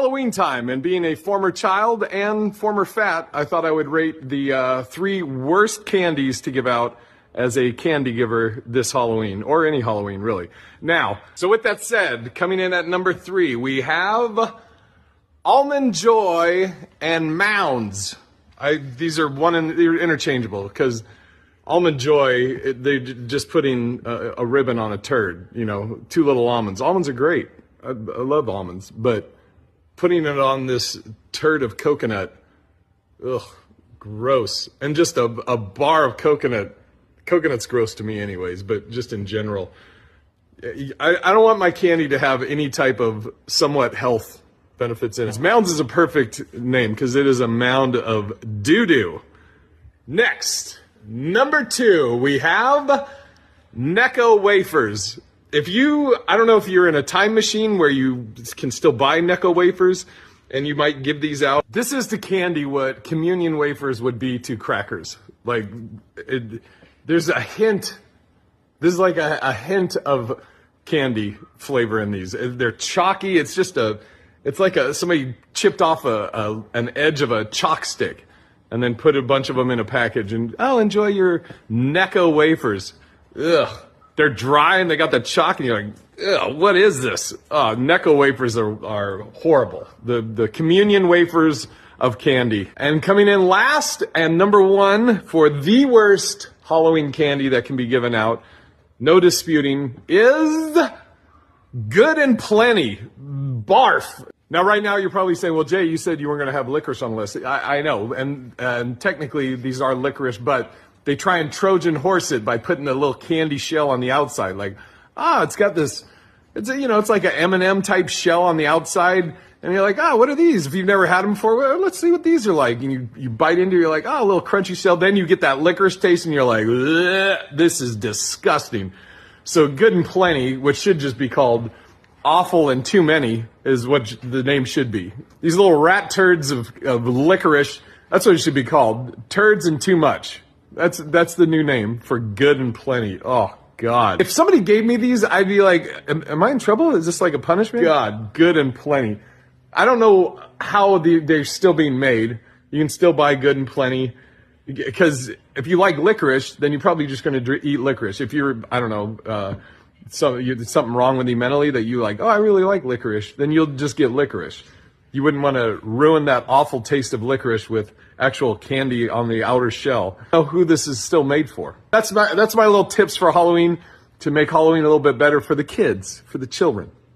Halloween time, and being a former child and former fat, I thought I would rate the 3 worst candies to give out as a candy giver this Halloween, or any Halloween, really. Now, so with that said, coming in at number 3, we have Almond Joy and Mounds. These are they're interchangeable, because Almond Joy, they're just putting a ribbon on a turd, 2 little almonds. Almonds are great. I love almonds, but putting it on this turd of coconut, ugh, gross. And just a bar of coconut. Coconut's gross to me anyways, but just in general. I don't want my candy to have any type of somewhat health benefits in it. Mounds is a perfect name because it is a mound of doo-doo. Next, number 2, we have Necco wafers. I don't know if you're in a time machine where you can still buy Necco wafers and you might give these out. This is to candy what communion wafers would be to crackers. There's a hint. This is like a hint of candy flavor in these. They're chalky. It's like somebody chipped off an edge of a chalk stick and then put a bunch of them in a package and, enjoy your Necco wafers. Ugh. They're dry and they got the chalk and you're like, ugh, what is this? Necco wafers are horrible. The communion wafers of candy. And coming in last and number 1 for the worst Halloween candy that can be given out, no disputing, is Good and Plenty. Barf. Now, right now, you're probably saying, well, Jay, you said you weren't going to have licorice on the list. I know, and technically, these are licorice, but they try and Trojan horse it by putting a little candy shell on the outside. Like, it's got this, it's like an M&M type shell on the outside. And you're like, what are these? If you've never had them before, well, let's see what these are like. And you bite into it, you're like, a little crunchy shell. Then you get that licorice taste and you're like, this is disgusting. So Good and Plenty, which should just be called Awful and Too Many, is what the name should be. These little rat turds of licorice, that's what it should be called. Turds and Too Much. That's the new name for Good and Plenty. Oh, God. If somebody gave me these, I'd be like, am I in trouble? Is this like a punishment? God, Good and Plenty. I don't know how they're still being made. You can still buy Good and Plenty. Because if you like licorice, then you're probably just going to eat licorice. If you're, I don't know, something wrong with you mentally that you like, I really like licorice, then you'll just get licorice. You wouldn't want to ruin that awful taste of licorice with actual candy on the outer shell. I don't know who this is still made for. That's my little tips for Halloween to make Halloween a little bit better for the kids, for the children.